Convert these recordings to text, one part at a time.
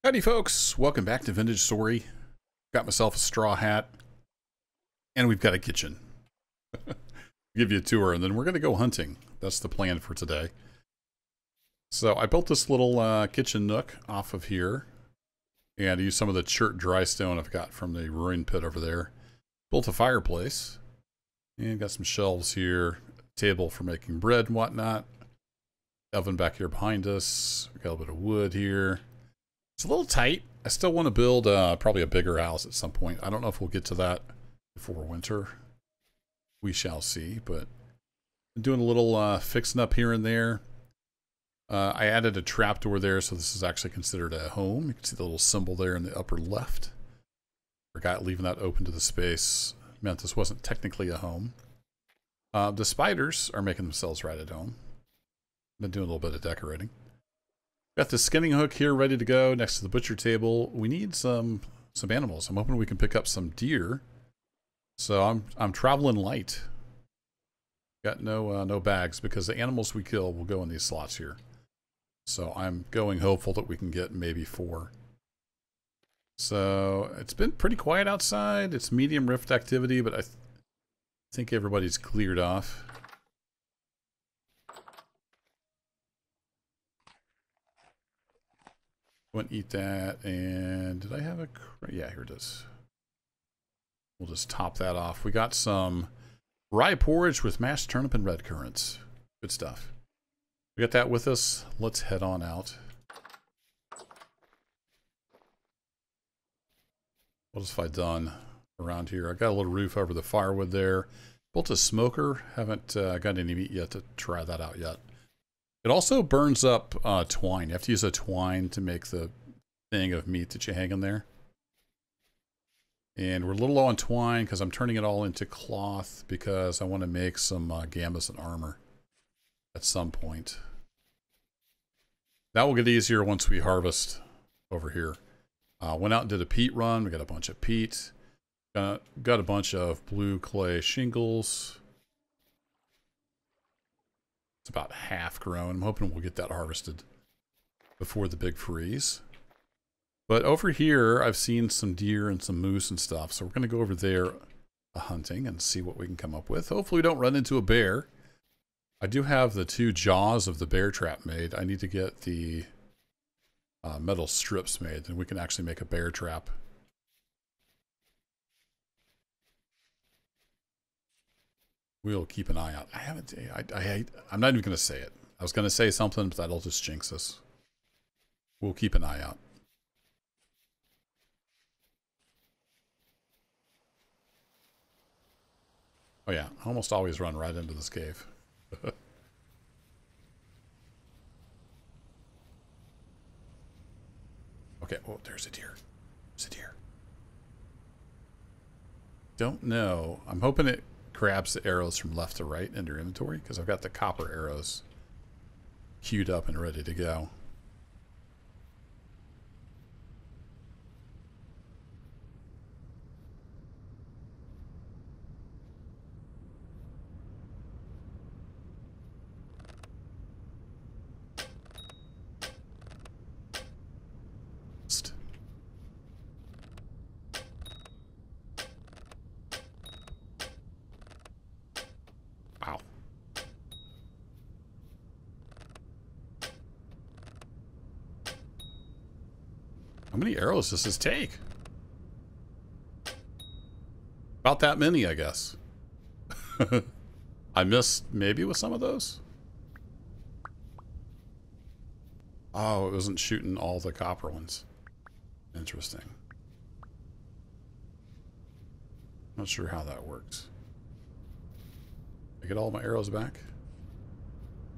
Howdy folks, welcome back to Vintage Story. Got myself a straw hat, and we've got a kitchen. Give you a tour, and then we're going to go hunting. That's the plan for today. So I built this little kitchen nook off of here, and I used some of the chert dry stone I've got from the ruin pit over there. Built a fireplace, and got some shelves here, table for making bread and whatnot. Oven back here behind us. We got a little bit of wood here. It's a little tight. I still want to build probably a bigger house at some point. I don't know if we'll get to that before winter. We shall see, but I'm doing a little fixing up here and there. I added a trapdoor there, so this is actually considered a home. You can see the little symbol there in the upper left. Forgot leaving that open to the space. Meant this wasn't technically a home. The spiders are making themselves right at home. Been doing a little bit of decorating. Got the skinning hook here ready to go next to the butcher table. We need some animals. I'm hoping we can pick up some deer. So I'm traveling light. Got no bags because the animals we kill will go in these slots here. So I'm going hopeful that we can get maybe 4. So it's been pretty quiet outside. It's medium rift activity, but I think everybody's cleared off. Went eat that, and did I have a... Yeah, here it is. We'll just top that off. We got some rye porridge with mashed turnip and red currants. Good stuff. We got that with us. Let's head on out. What else have I done around here? I got a little roof over the firewood there. Built a smoker. Haven't got any meat yet to try that out yet. It also burns up twine. You have to use a twine to make the thing of meat that you hang in there. And we're a little low on twine because I'm turning it all into cloth because I want to make some gammas and armor at some point. That will get easier once we harvest over here. Went out and did a peat run. We got a bunch of peat. Got a bunch of blue clay shingles. It's about half grown. I'm hoping we'll get that harvested before the big freeze. But over here, I've seen some deer and some moose and stuff. So we're going to go over there hunting and see what we can come up with. Hopefully we don't run into a bear. I do have the 2 jaws of the bear trap made. I need to get the metal strips made, and we can actually make a bear trap. We'll keep an eye out. I'm not even going to say it. I was going to say something, but that'll just jinx us. We'll keep an eye out. Oh yeah, I almost always run right into this cave. Okay, oh, there's a deer. There's a deer. Don't know. I'm hoping it grabs the arrows from left to right in your inventory because I've got the copper arrows queued up and ready to go. Wow. How many arrows does this take? About that many, I guess. I missed maybe with some of those. Oh, it wasn't shooting all the copper ones. Interesting. Not sure how that works. Did I get all my arrows back?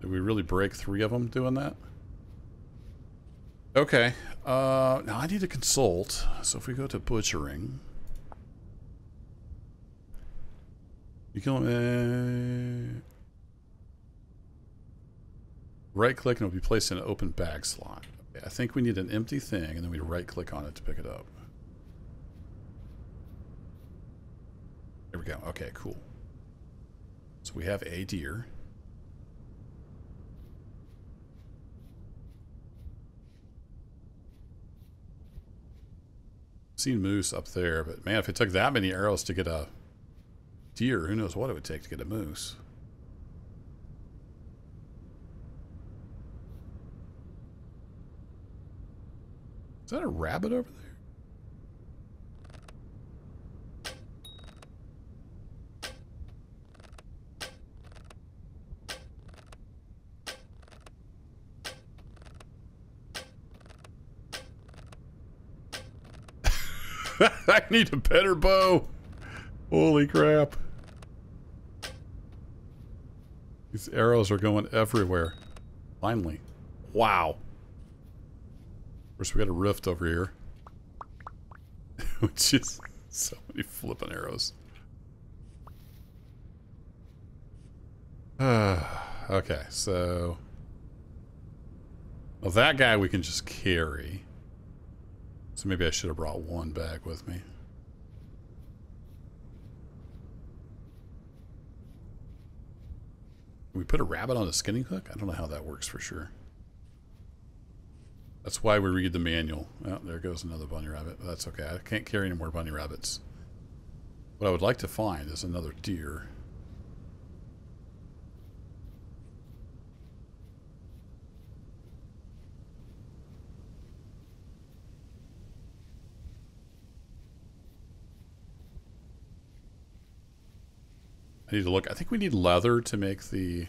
Did we really break 3 of them doing that? Okay. Now I need to consult. So if we go to butchering, you can right click and it'll be placed in an open bag slot. Okay, I think we need an empty thing and then we right click on it to pick it up. There we go. Okay, cool. So we have a deer. Seen moose up there, but man, if it took that many arrows to get a deer, who knows what it would take to get a moose. Is that a rabbit over there? I need a better bow. Holy crap. These arrows are going everywhere. Finally. Wow. Of course, we got a rift over here. Which is so many flipping arrows. Okay, so... Well, that guy we can just carry. So maybe I should have brought one bag with me. Can we put a rabbit on a skinning hook? I don't know how that works for sure. That's why we read the manual. Oh, there goes another bunny rabbit. That's okay. I can't carry any more bunny rabbits. What I would like to find is another deer. I need to look. I think we need leather to make the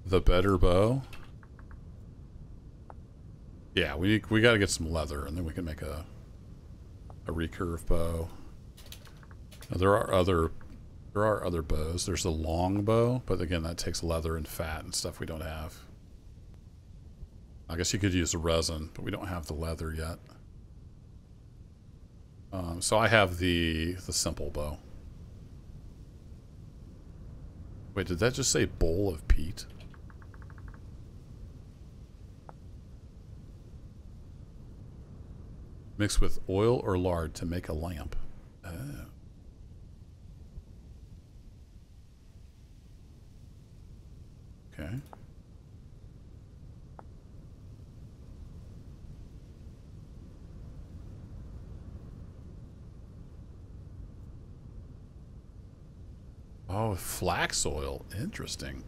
better bow. Yeah, we got to get some leather, and then we can make a recurve bow. Now, there are other bows. There's the long bow, but again, that takes leather and fat and stuff we don't have. I guess you could use the resin, but we don't have the leather yet. So I have the simple bow. Wait, did that just say bowl of peat? Mix with oil or lard to make a lamp. Oh. Okay. Oh, flax oil. Interesting.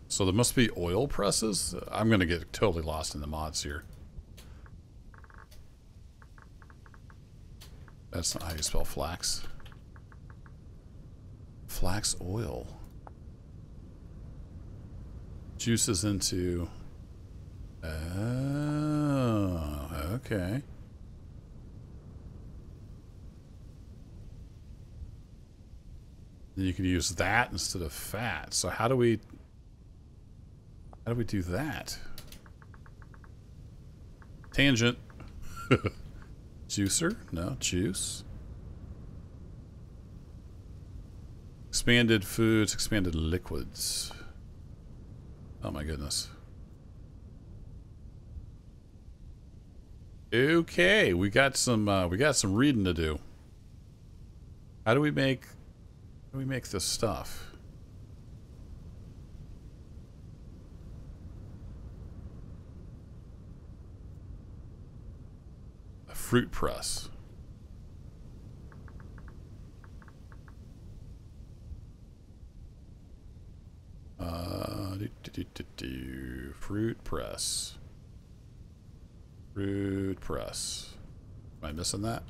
So there must be oil presses? I'm going to get totally lost in the mods here. That's not how you spell flax. Flax oil. Juices into... Oh, okay. Then you can use that instead of fat. So how do we do that? Tangent. Juicer? No, juice. Expanded foods, expanded liquids. Oh my goodness. Okay, we got some reading to do. How do we make this stuff? A fruit press. Fruit press. Fruit press. Am I missing that?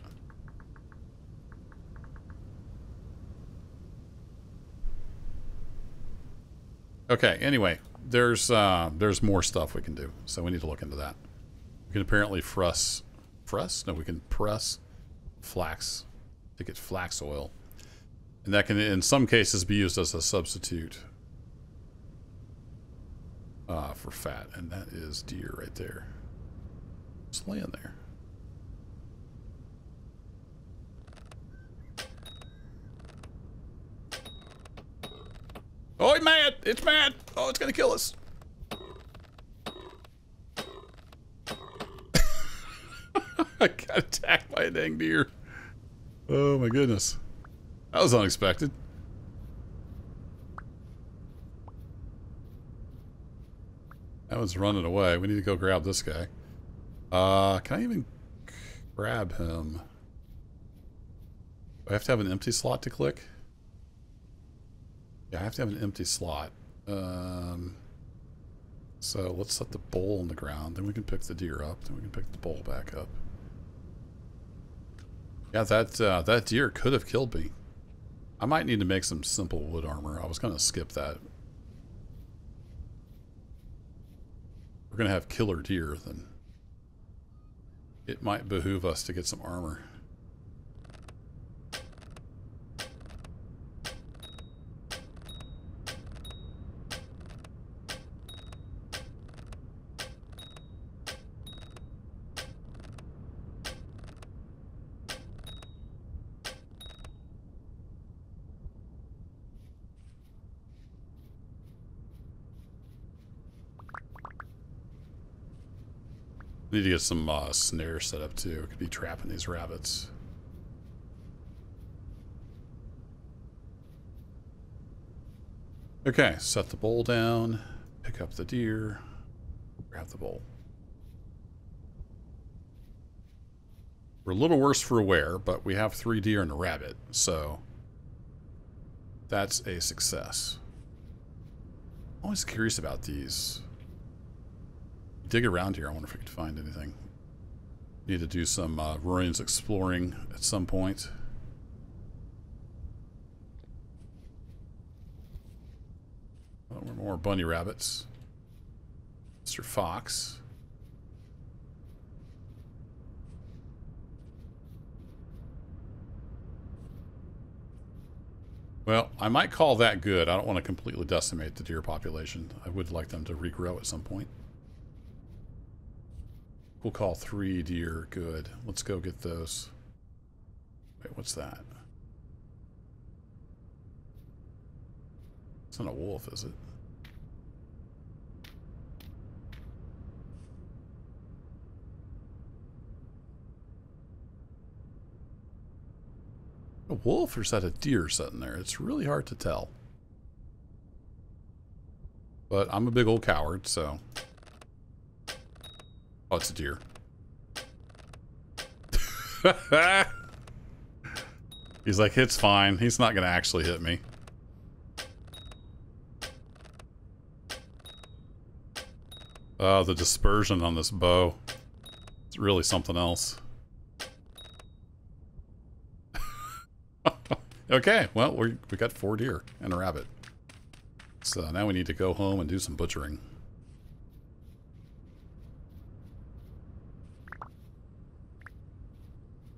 Okay, anyway, there's more stuff we can do, so we need to look into that. We can apparently press? No, we can press flax to get flax oil. And that can, in some cases, be used as a substitute for fat. And that is deer right there. Just laying there. Oh, it's mad! It's mad! Oh, it's gonna kill us. I got attacked by a dang deer. Oh my goodness. That was unexpected. That one's running away. We need to go grab this guy. Can I even grab him. Do I have to have an empty slot to click? Yeah, I have to have an empty slot. So let's set the bowl on the ground. Then we can pick the deer up. Then we can pick the bowl back up. Yeah, that deer could have killed me. I might need to make some simple wood armor. I was going to skip that. We're going to have killer deer, then it might behoove us to get some armor. Need to get some snares set up too. Could be trapping these rabbits. Okay, set the bowl down, pick up the deer, grab the bowl. We're a little worse for wear, but we have 3 deer and a rabbit, so that's a success. I'm always curious about these. Dig around here. I wonder if I could find anything. Need to do some ruins exploring at some point. Oh, more bunny rabbits. Mr. Fox. Well, I might call that good. I don't want to completely decimate the deer population. I would like them to regrow at some point. We'll call 3 deer good. Let's go get those. Wait, what's that? It's not a wolf, is it? A wolf, or is that a deer sitting there? It's really hard to tell. But I'm a big old coward, so... Oh, it's a deer. He's like, it's fine. He's not going to actually hit me. Oh, the dispersion on this bow. It's really something else. Okay, well, we got 4 deer and a rabbit. So now we need to go home and do some butchering.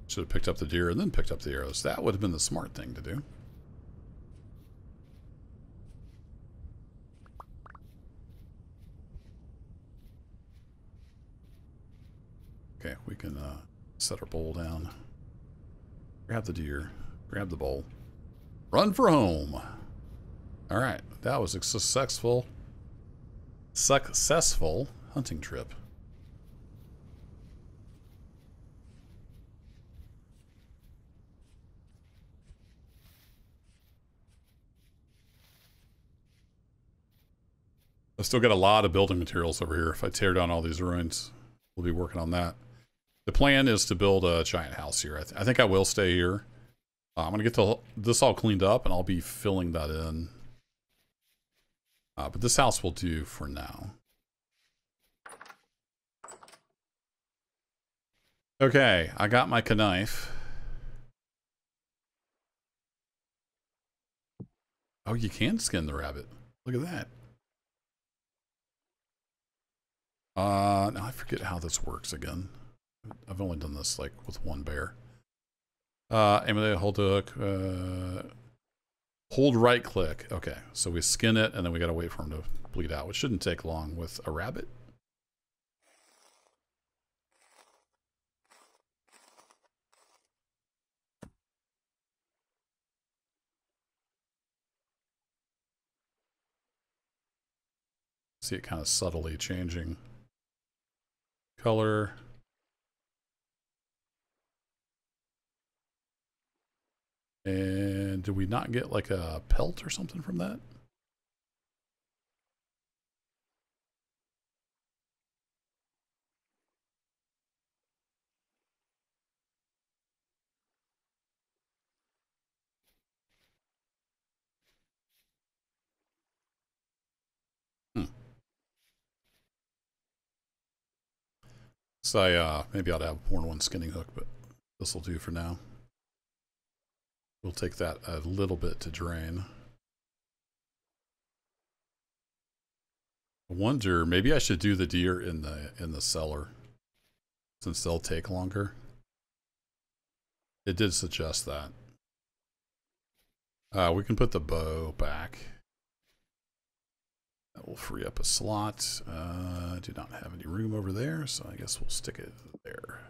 Should have picked up the deer and then picked up the arrows. That would have been the smart thing to do. Okay, we can set our bowl down. Grab the deer. Grab the bowl. Run for home. Alright, that was a successful hunting trip. I still got a lot of building materials over here. If I tear down all these ruins, we'll be working on that. The plan is to build a giant house here. I think I will stay here. I'm going to get this all cleaned up, and I'll be filling that in. But this house will do for now. Okay, I got my knife. Oh, you can skin the rabbit. Look at that. Now I forget how this works again. I've only done this like with 1 bear. Emulate, hold hook, hold right click. Okay, so we skin it and then we gotta wait for him to bleed out, which shouldn't take long with a rabbit. See it kind of subtly changing color. And did we not get like a pelt or something from that? So maybe I ought to have a horn one skinning hook, but this will do for now. We'll take that a little bit to drain. I wonder, maybe I should do the deer in the cellar, since they'll take longer. It did suggest that. We can put the bow back. That will free up a slot. Do not have any room over there, so I guess we'll stick it there.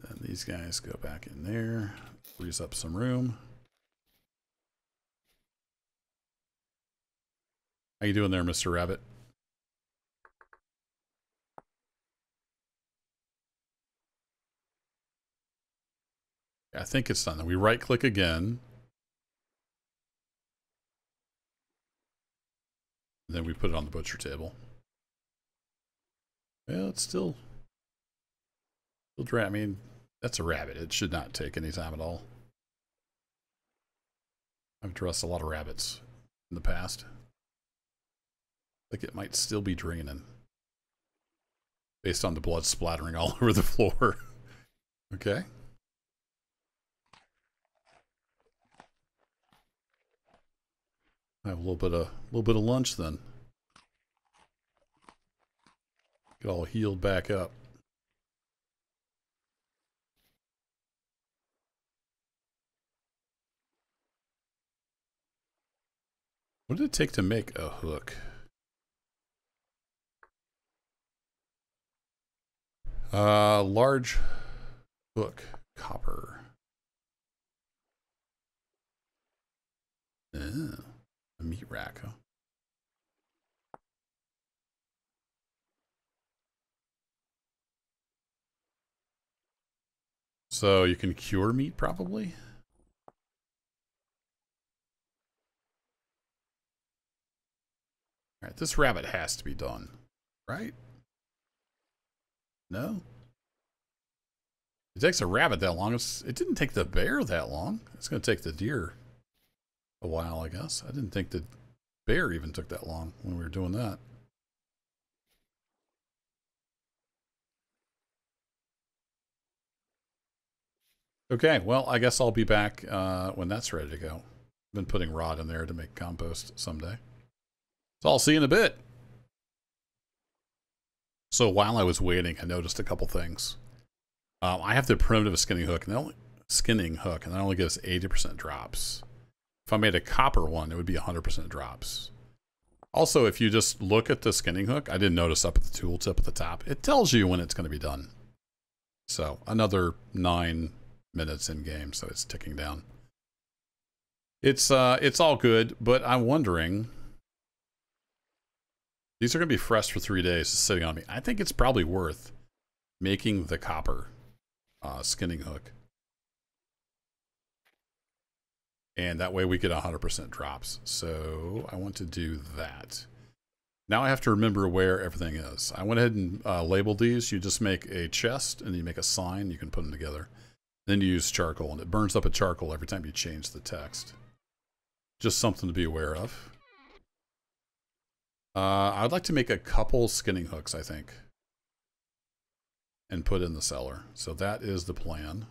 Then these guys go back in there. Frees up some room. How you doing there, Mr. Rabbit? I think it's done. Then we right click again. And then we put it on the butcher table. Well, it's still dry. I mean, that's a rabbit. It should not take any time at all. I've dressed a lot of rabbits in the past. Like it might still be draining. Based on the blood splattering all over the floor. Okay. I have a little bit of lunch then. Get all healed back up. What did it take to make a hook? Large hook, copper. A meat rack, huh? So you can cure meat, probably? Alright, this rabbit has to be done, right? No? It takes a rabbit that long. It didn't take the bear that long. It's going to take the deer a while, I guess. I didn't think the bear even took that long when we were doing that. Okay, well, I guess I'll be back when that's ready to go. I've been putting rod in there to make compost someday. So I'll see you in a bit. So while I was waiting, I noticed a couple things. I have the primitive skinning hook, and that only gives 80% drops. If I made a copper one, it would be 100% drops. Also, if you just look at the skinning hook, I didn't notice up at the tooltip at the top, it tells you when it's going to be done. So another 9 minutes in game, so it's ticking down. It's all good, but I'm wondering. These are going to be fresh for 3 days, sitting on me. I think it's probably worth making the copper skinning hook. And that way we get 100% drops. So I want to do that. Now I have to remember where everything is. I went ahead and labeled these. You just make a chest and you make a sign. You can put them together. Then you use charcoal, and it burns up a charcoal every time you change the text. Just something to be aware of. I'd like to make a couple skinning hooks, I think, and put in the cellar. So that is the plan.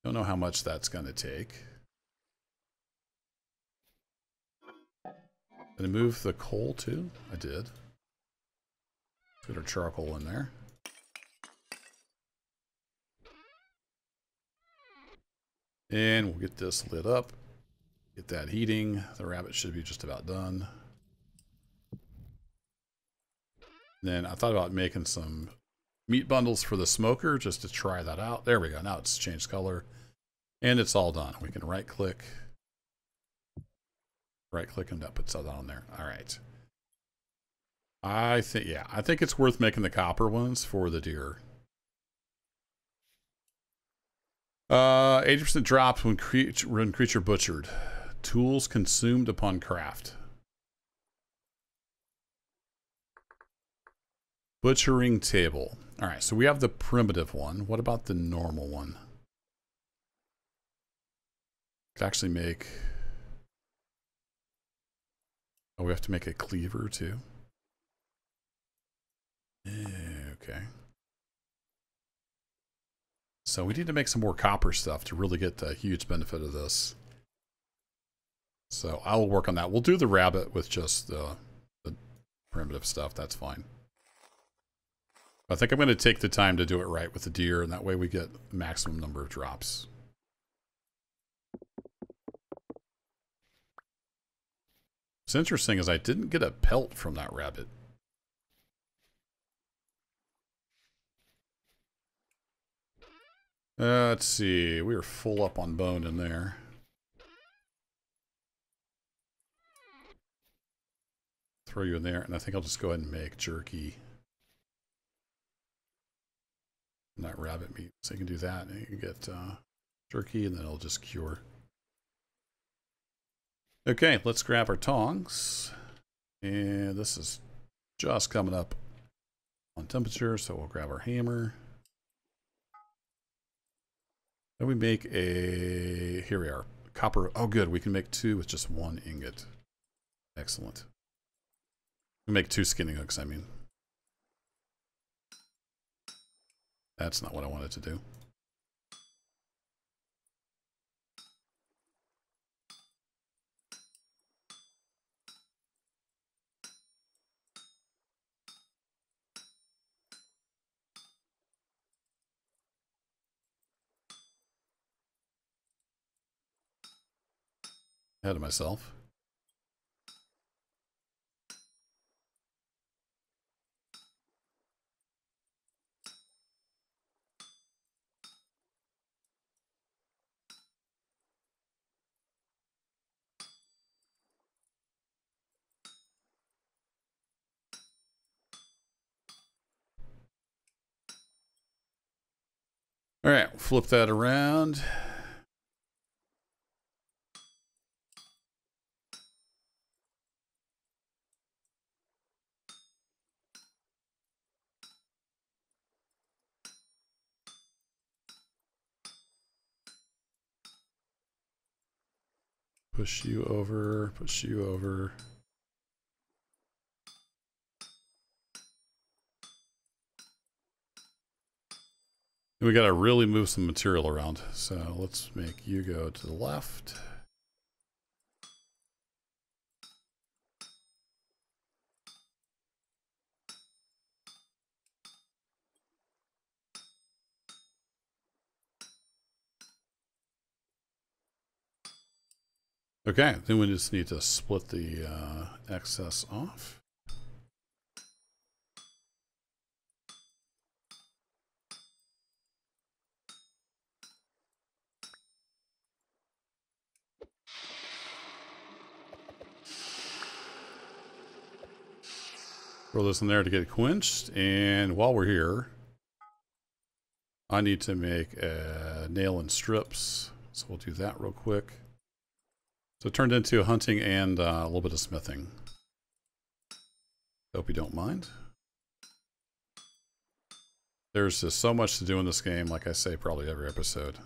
Don't know how much that's going to take. Did I move the coal too? I did. Let's get our charcoal in there. And we'll get this lit up. Get that heating. The rabbit should be just about done. Then I thought about making some meat bundles for the smoker just to try that out. There we go. Now it's changed color. And it's all done. We can right click. Right click and that puts that on there. All right. I think it's worth making the copper ones for the deer. 80% drops when creature butchered. Tools consumed upon craft. Butchering table. All right, so we have the primitive one. What about the normal one? Could actually make Oh, we have to make a cleaver too. Okay. So we need to make some more copper stuff to really get the huge benefit of this. So I will work on that. We'll do the rabbit with just the primitive stuff. That's fine. I think I'm going to take the time to do it right with the deer, and that way we get maximum number of drops. What's interesting is I didn't get a pelt from that rabbit. Let's see. We are full up on bone in there. Throw you in there, and I think I'll just go ahead and make jerky. Not rabbit meat, so you can do that. And you can get jerky, and then it'll just cure. Okay, let's grab our tongs. And this is just coming up on temperature, so we'll grab our hammer. Then we make a, here we are, copper. Oh good, we can make 2 with just 1 ingot. Excellent. We make 2 skinning hooks, I mean. That's not what I wanted to do. Ahead of myself. All right, flip that around. Push you over, push you over. We got to really move some material around. So let's make you go to the left. Okay, then we just need to split the excess off. Throw this in there to get it quenched. And while we're here, I need to make a nail and strips. So we'll do that real quick. So it turned into hunting and a little bit of smithing. Hope you don't mind. There's just so much to do in this game, like I say probably every episode.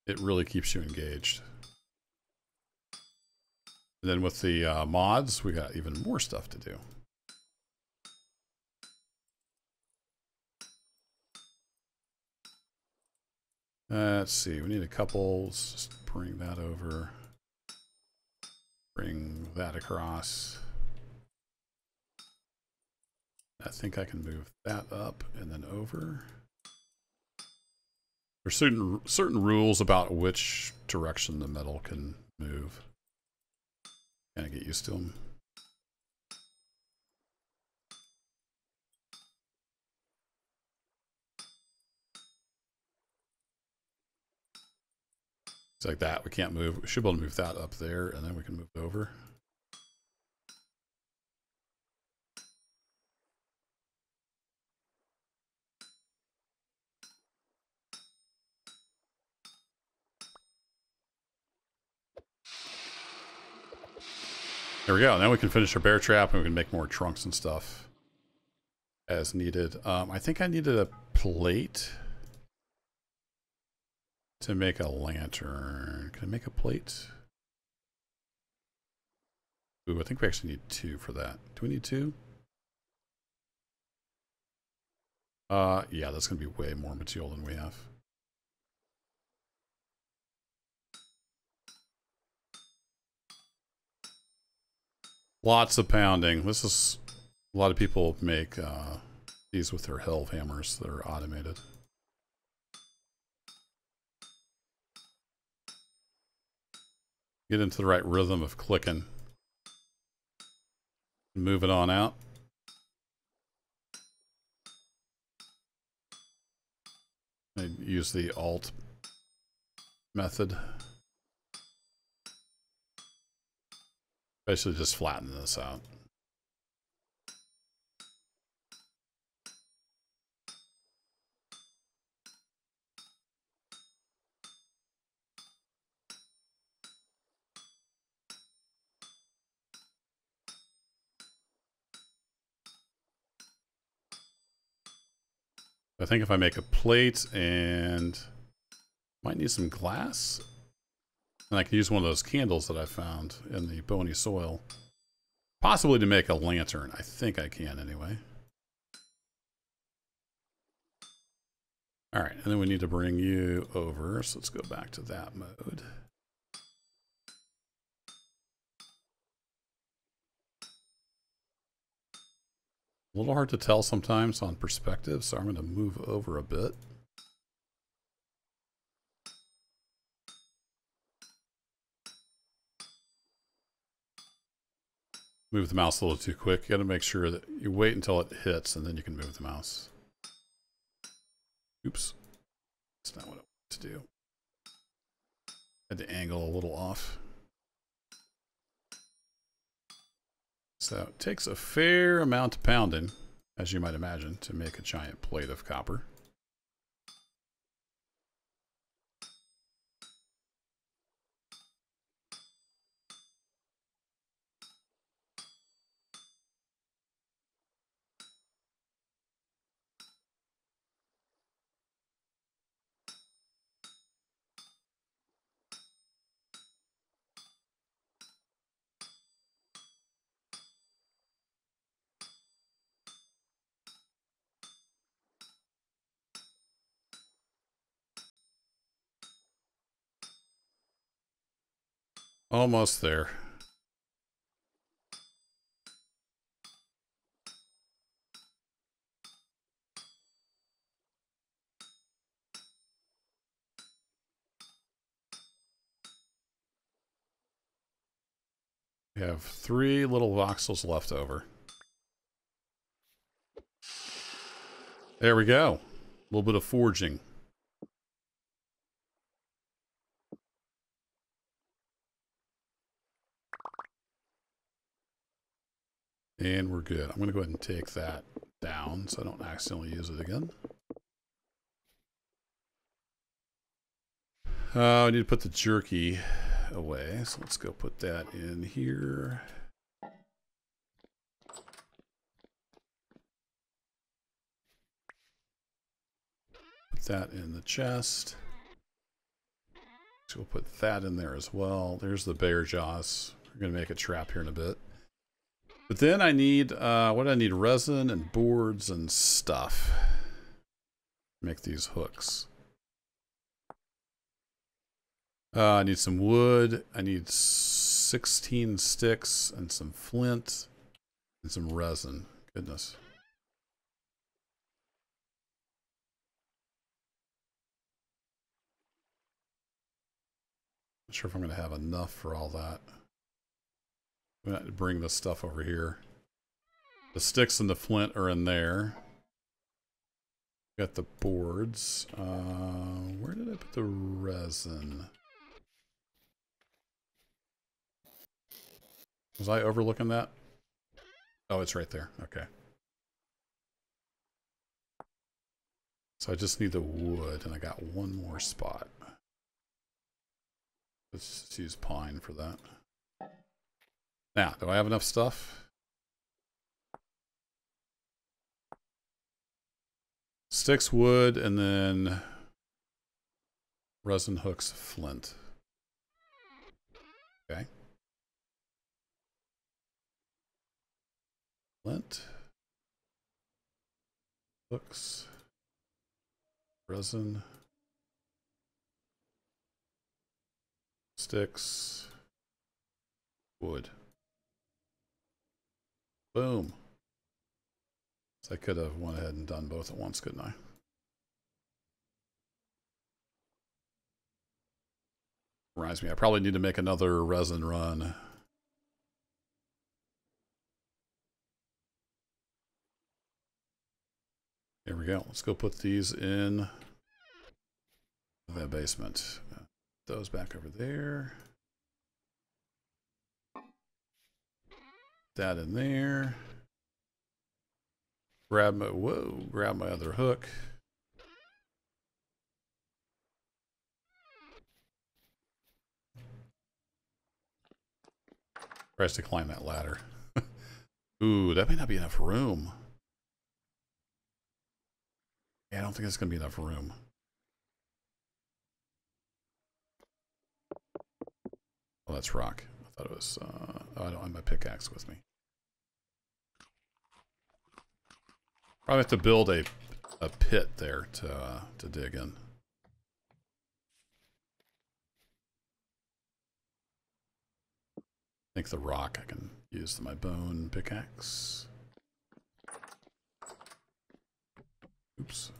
It really keeps you engaged. And then with the mods, we got even more stuff to do. Let's see, we need a couple. Let's just bring that over. Bring that across. I think I can move that up and then over. There's certain rules about which direction the metal can move. Kind of get used to them. It's like that. We can't move. We should be able to move that up there, and then we can move it over. There we go. Now we can finish our bear trap, and we can make more trunks and stuff as needed. I think I needed a plate to make a lantern. Can I make a plate? Ooh, I think we actually need 2 for that. Do we need 2? Yeah, that's going to be way more material than we have. Lots of pounding. This is... A lot of people make these with their helve hammers that are automated. Get into the right rhythm of clicking. Move it on out. I use the Alt method. Basically just flatten this out. I think if I make a plate and might need some glass, and I can use one of those candles that I found in the bony soil, possibly to make a lantern. I think I can anyway. All right, and then we need to bring you over. So let's go back to that mode. A little hard to tell sometimes on perspective, so I'm going to move over a bit. Move the mouse a little too quick. You got to make sure that you wait until it hits and then you can move the mouse. Oops. That's not what I want to do. Had the angle a little off. So it takes a fair amount of pounding, as you might imagine, to make a giant plate of copper. Almost there. We have 3 little voxels left over. There we go. A little bit of forging. And we're good. I'm going to go ahead and take that down so I don't accidentally use it again. I need to put the jerky away. So let's go put that in here. Put that in the chest. So we'll put that in there as well. There's the bear jaws. We're going to make a trap here in a bit. But then I need, what do I need? Resin and boards and stuff. Make these hooks. I need some wood. I need 16 sticks and some flint and some resin. Goodness. Not sure if I'm going to have enough for all that. I'm going to have to bring this stuff over here. The sticks and the flint are in there. Got the boards. Where did I put the resin? Was I overlooking that? Oh, it's right there. Okay. So I just need the wood, and I got one more spot. Let's just use pine for that. Now, do I have enough stuff? Sticks, wood, and then resin hooks, flint. Okay. Lint. Hooks. Resin. Sticks. Wood. Boom. So I could have went ahead and done both at once, couldn't I? Reminds me, I probably need to make another resin run. Here we go. Let's go put these in the basement. Those back over there. That in there. Grab my, grab my other hook. Tries to climb that ladder. Ooh, that may not be enough room. Yeah, I don't think it's going to be enough room. Oh, that's rock. I thought it was, oh, I don't have my pickaxe with me. Probably have to build a pit there to dig in. I think the rock I can use my bone pickaxe. Oops.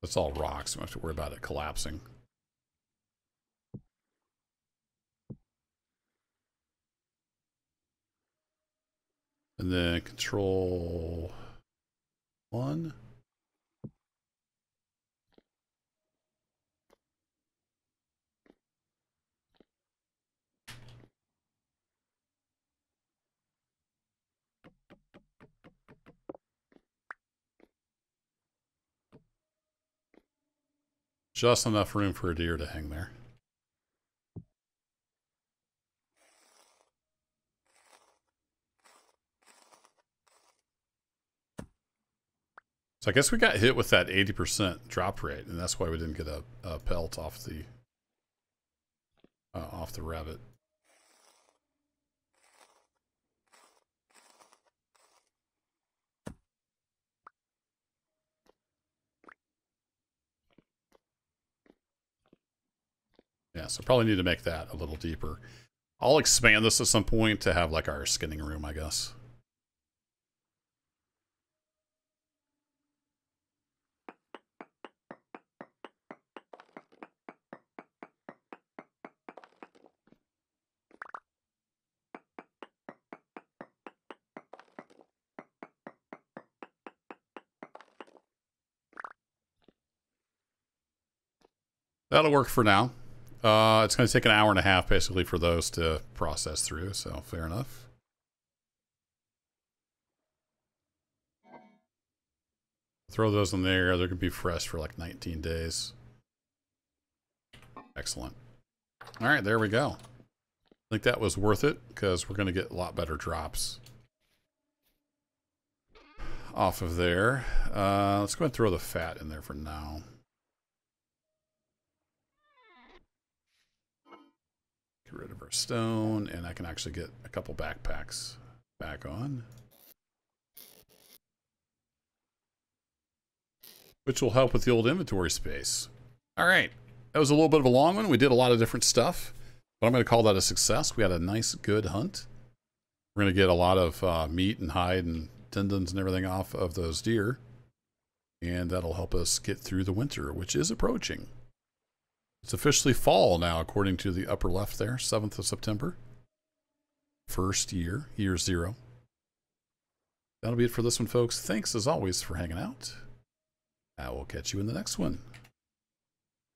It's all rocks. We don't have to worry about it collapsing. And then control 1. Just enough room for a deer to hang there. So I guess we got hit with that 80% drop rate, and that's why we didn't get a pelt off the rabbit. Yeah, so probably need to make that a little deeper. I'll expand this at some point to have like our skinning room, I guess. That'll work for now. It's going to take an hour and a half basically for those to process through, so fair enough. Throw those in there. They're going to be fresh for like 19 days. Excellent. All right, there we go. I think that was worth it because we're going to get a lot better drops off of there. Let's go ahead and throw the fat in there for now. Get rid of our stone, and I can actually get a couple backpacks back on, which will help with the old inventory space. All right, that was a little bit of a long one. We did a lot of different stuff, but I'm going to call that a success. We had a nice, good hunt. We're going to get a lot of meat and hide and tendons and everything off of those deer, and that'll help us get through the winter, which is approaching. It's officially fall now, according to the upper left there, 7th of September. First year 0. That'll be it for this one, folks. Thanks, as always, for hanging out. I will catch you in the next one.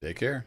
Take care.